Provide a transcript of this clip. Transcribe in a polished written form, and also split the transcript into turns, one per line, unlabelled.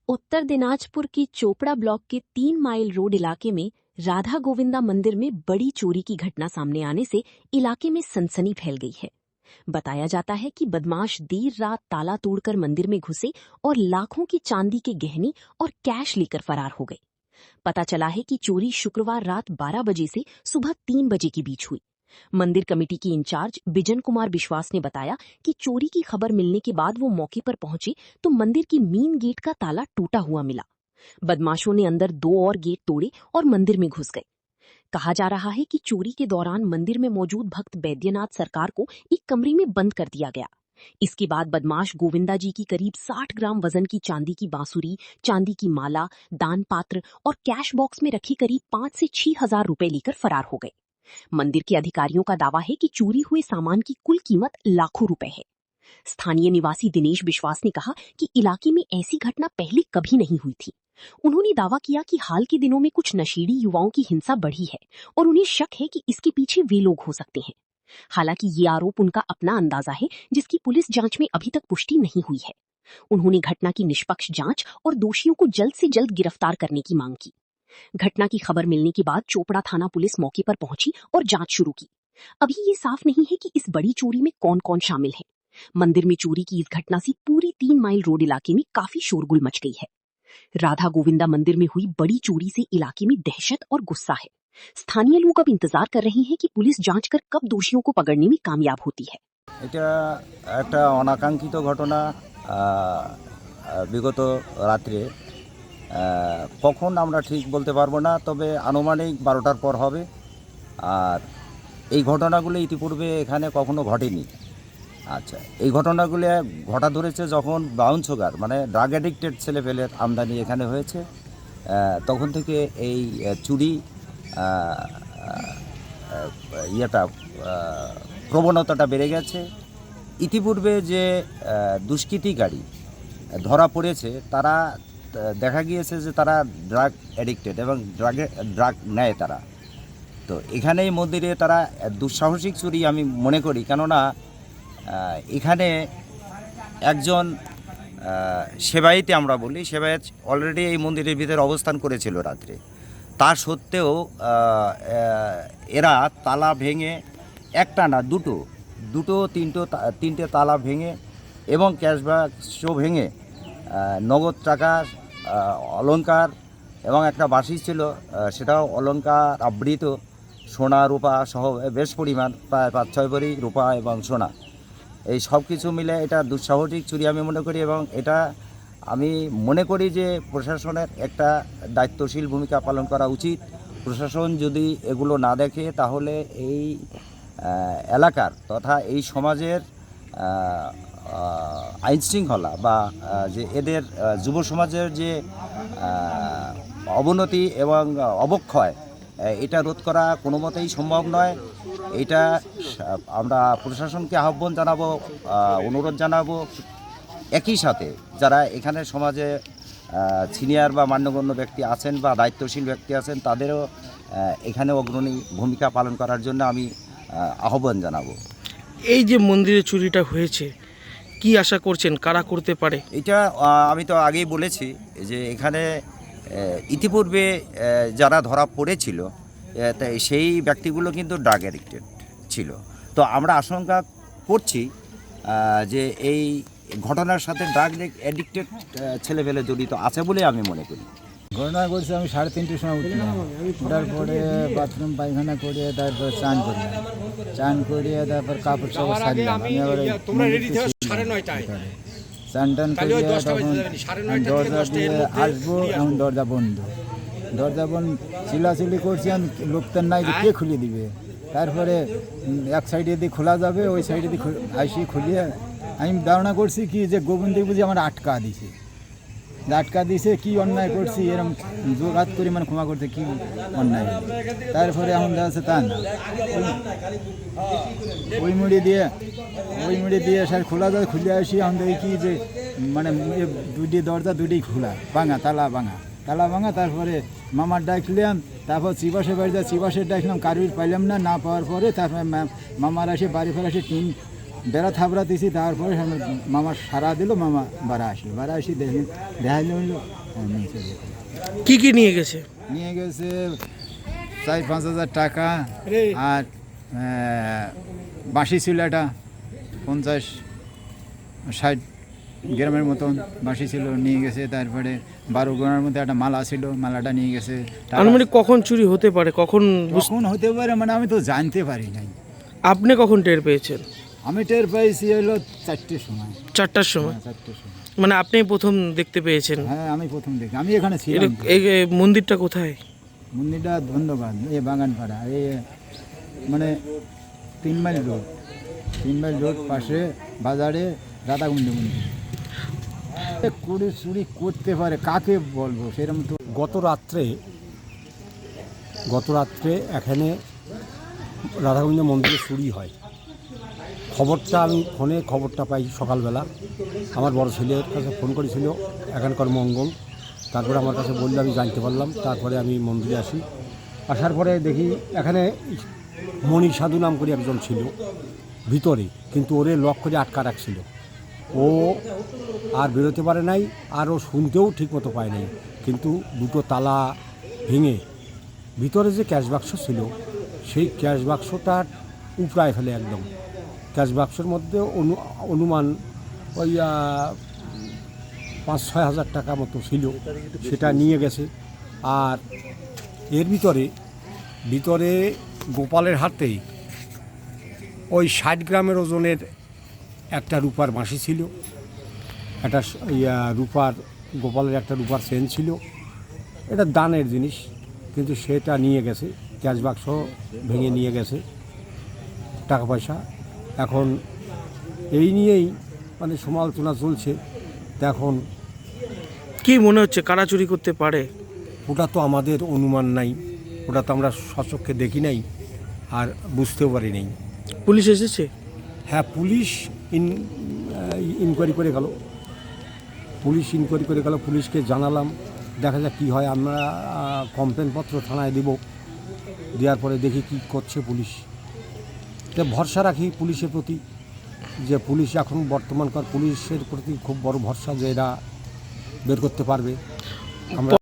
उत्तर दिनाजपुर की चोपड़ा ब्लॉक के 3 mile road इलाके में राधा गोविंदा मंदिर में बड़ी चोरी की घटना सामने आने से इलाके में सनसनी फैल गई है। बताया जाता है कि बदमाश देर रात ताला तोड़कर मंदिर में घुसे और लाखों की चांदी के गहने और कैश लेकर फरार हो गए। पता चला है कि चोरी शुक्रवार रात 12 बजे से सुबह 3 बजे के बीच हुई। मंदिर कमेटी की इंचार्ज बिजन कुमार विश्वास ने बताया कि चोरी की खबर मिलने के बाद वो मौके पर पहुंचे तो मंदिर की मेन गेट का ताला टूटा हुआ मिला। बदमाशों ने अंदर 2 और गेट तोड़े और मंदिर में घुस गए। कहा जा रहा है कि चोरी के दौरान मंदिर में मौजूद भक्त बैद्यनाथ सरकार को एक कमरे में बंद कर दिया गया। इसके बाद बदमाश गोविंदा जी की करीब 60 ग्राम वजन की चांदी की बांसुरी, चांदी की माला, दान पात्र और कैश बॉक्स में रखी करीब 5 से 6 हजार रुपए लेकर फरार हो गए। मंदिर के अधिकारियों का दावा है कि चोरी हुए सामान की कुल कीमत लाखों रुपए है। स्थानीय निवासी दिनेश विश्वास ने कहा कि इलाके में ऐसी घटना पहले कभी नहीं हुई थी। उन्होंने दावा किया कि हाल के दिनों में कुछ नशेड़ी युवाओं की हिंसा बढ़ी है और उन्हें शक है कि इसके पीछे वे लोग हो सकते हैं। हालांकि ये आरोप उनका अपना अंदाजा है, जिसकी पुलिस जांच में अभी तक पुष्टि नहीं हुई है। उन्होंने घटना की निष्पक्ष जांच और दोषियों को जल्द से जल्द गिरफ्तार करने की मांग की। घटना की खबर मिलने के बाद चोपड़ा थाना पुलिस मौके पर पहुंची और जांच शुरू की। अभी ये साफ नहीं है कि इस बड़ी चोरी में कौन कौन शामिल है। मंदिर में चोरी की इस घटना से पूरी 3 माइल रोड इलाके में काफी शोरगुल मच गई है। राधा गोविंदा मंदिर में हुई बड़ी चोरी से इलाके में दहशत और गुस्सा है। स्थानीय लोग अब इंतजार कर रहे हैं कि पुलिस जांच कर कब दोषियों को पकड़ने में कामयाब होती है।
এটা একটা অনাকাঙ্ক্ষিত ঘটনা। বিগত রাত্রে কখন আমরা ঠিক বলতে পারবো না, তবে আনুমানিক 12টার পর হবে। আর এই ঘটনাগুলো ইতিপূর্বে এখানে কখনো ঘটেনি। আচ্ছা, এই ঘটনাগুলো ঘটা ধরেছে যখন ব্রাউন সুগার মানে ড্রাগ অ্যাডিক্টেড ছেলেপেলের আমদানি এখানে হয়েছে। তখন থেকে এই চুরি প্রবণতাটা বেড়ে গেছে। ইতিপূর্বে যে দুষ্কৃতিকারী ধরা পড়েছে তারা দেখা গিয়েছে যে তারা ড্রাগ অ্যাডিক্টেড এবং ড্রাগ নেয় তারা। তো এখানে এই মন্দিরে তারা দুঃসাহসিক চুরি আমি মনে করি, কেননা এখানে একজন সেবায়েতে আমরা বলি, সেবায়েত অলরেডি এই মন্দিরের ভিতরে অবস্থান করেছিল রাত্রে। তা সত্ত্বেও এরা তালা ভেঙে একটা না তিনটে তালা ভেঙে এবং ক্যাশ বাক্সও ভেঙে নগদ টাকা, অলংকার এবং একটা বাঁশি ছিল, সেটাও অলংকার আবৃত, সোনা রূপা সহ বেশ পরিমাণ প্রায় 5-6 ভরি রূপা এবং সোনা, এই সব কিছু মিলে এটা দুঃসাহসিক চুরি আমি মনে করি। এবং এটা আমি মনে করি যে প্রশাসনের একটা দায়িত্বশীল ভূমিকা পালন করা উচিত। প্রশাসন যদি এগুলো না দেখে তাহলে এই এলাকার তথা এই সমাজের আইনশৃঙ্খলা বা যে এদের যুব সমাজের যে অবনতি এবং অবক্ষয়, এটা রোধ করা কোনো মতেই সম্ভব নয়। এটা আমরা প্রশাসনকে আহ্বান জানাবো, অনুরোধ জানাবো। একই সাথে যারা এখানে সমাজে সিনিয়র বা মান্যগণ্য ব্যক্তি আছেন বা দায়িত্বশীল ব্যক্তি আছেন তাদেরও এখানে অগ্রণী ভূমিকা পালন করার জন্য আমি আহ্বান জানাবো।
এই যে মন্দিরে চুরিটা হয়েছে, কি আশা করছেন কারা করতে পারে?
এটা আমি তো আগেই বলেছি যে এখানে ইতিপূর্বে যারা ধরা পড়েছিল সেই ব্যক্তিগুলো কিন্তু ড্রাগ অ্যাডিক্টেড ছিল। তো আমরা আশঙ্কা করছি যে এই ঘটনার সাথে ড্রাগ অ্যাডিক্টেড ছেলেপেলে জড়িত আছে বলে আমি মনে করি।
ঘটনা করছে আমি 3:30টার সময় উঠলাম, উঠার পরে বাথরুম পায়খানা করিয়ে তারপর চান করিয়ে তারপর কাপড় চাপড় ছাড়লাম। আমি আবার চান টান করিয়ে তখন দরজা দিয়ে আসবো, এখন দরজা বন্ধ চিলাচিলি করছি আমি, লোকটার নাই যে কে খুলে দিবে। তারপরে এক সাইডে দিয়ে খোলা যাবে, ওই সাইডে দিয়ে আসি খুলিয়ে আমি ধারণা করছি কি যে গোবিন্দ বুঝি আমার আটকা দিছে কি অন্যায় করছি, এরকম জোগাত করি মানে ক্ষমা করতে কি অন্যায়। তারপরে এখন দেখা যাচ্ছে তা না, ওই মুড়ি দিয়ে স্যার খোলা যায়, খুলে আসি এখন দেখি কি যে মানে দরজা দুটি খোলা, তালা ভাঙা। তারপরে মামার ডাকলাম, তারপর চিবাসের বাড়ি চিবাসের ডাকলাম, কারুর পাইলাম না পাওয়ার পরে তারপরে মামার আসে বাড়ি ফের আসে টিন বেড়া থাবড়া দিছি, তারপরে মামা সারা দিল, মামা বাড়া আসলো, বাড়া আসি দেখাইলে হইলো নিয়ে চলে গেল।
কি নিয়ে গেছে?
নিয়ে গেছে 4-5 হাজার টাকা, আর বাঁশি ছিল একটা 50-60 গ্রামের মতন বাঁশি ছিল, নিয়ে গেছে। তারপরে 12 গ্রামের মধ্যে একটা মালা ছিল, মালাটা নিয়ে গেছে।
আনুমানিক কখন চুরি হতে পারে, কখন
কখন হতে পারে মানে আমি তো জানতে পারি নাই।
আপনি কখন টের পেয়েছেন?
আমি টের পাইছি হলো 4টের সময়।
4টার সময়?
4টের সময়।
মানে আপনি প্রথম দেখতে পেয়েছেন?
হ্যাঁ, আমি প্রথম দেখি, আমি এখানে ছিলাম।
এই মন্দিরটা কোথায়?
মন্দিরটা ধন্যবাদ এই বাগানপাড়া, এই মানে 3 মাইল রোড, 3 মাইল রোড পাশে বাজারে রাধাকুণ্ড মন্দির। করে চুরি করতে পারে কাকে বলবো, সেরকম তো।
গত রাত্রে এখানে রাধাকুণ্ড মন্দিরে চুরি হয়। আমি ফোনে খবরটা পাই সকালবেলা। আমার বড় ছেলের কাছে ফোন করেছিল এখানকার মঙ্গল, তারপরে আমার কাছে বললে আমি জানতে পারলাম। তারপরে আমি মন্দিরে আসি, আসার পরে দেখি এখানে মণি সাধু নাম করে একজন ছিল ভিতরে, কিন্তু ওরে লক করে আটকা রাখছিল। ও আর বেরোতে পারে নাই, আর ও শুনতেও ঠিকমতো পায় নাই। কিন্তু দুটো তালা ভেঙে ভিতরে যে ক্যাশ বাক্স ছিল, সেই ক্যাশ বাক্সটার উপড়ায় ফেলে একদম। ক্যাশ বাক্সের মধ্যে অনুমান ওই 5-6 হাজার টাকা মতো ছিল, সেটা নিয়ে গেছে। আর এর ভিতরে গোপালের হাতে ওই 60 গ্রামের ওজনের একটা রূপার বাঁশি ছিল, একটা গোপালের একটা রূপার চেন ছিল। এটা দানের জিনিস, কিন্তু সেটা নিয়ে গেছে। ক্যাশ বাক্স ভেঙে নিয়ে গেছে, টাকা পয়সা। এখন এই নিয়েই মানে সমালোচনা চলছে। এখন
কি মনে হচ্ছে কারা চুরি করতে পারে?
ওটা তো আমাদের অনুমান নাই, ওটা তো আমরা সচক্ষে দেখি নাই আর বুঝতেও পারি নাই।
পুলিশ এসেছে?
হ্যাঁ, পুলিশ ইনকোয়ারি করে গেল। পুলিশকে জানালাম, দেখা যাক কী হয়। আমরা কমপ্লেনপত্র থানায় দেব, দেওয়ার পরে দেখি কী করছে পুলিশ। তো ভরসা রাখি পুলিশের প্রতি, যে পুলিশ এখন বর্তমানকার পুলিশের প্রতি খুব বড় ভরসা যে এরা বের করতে পারবে। আমরা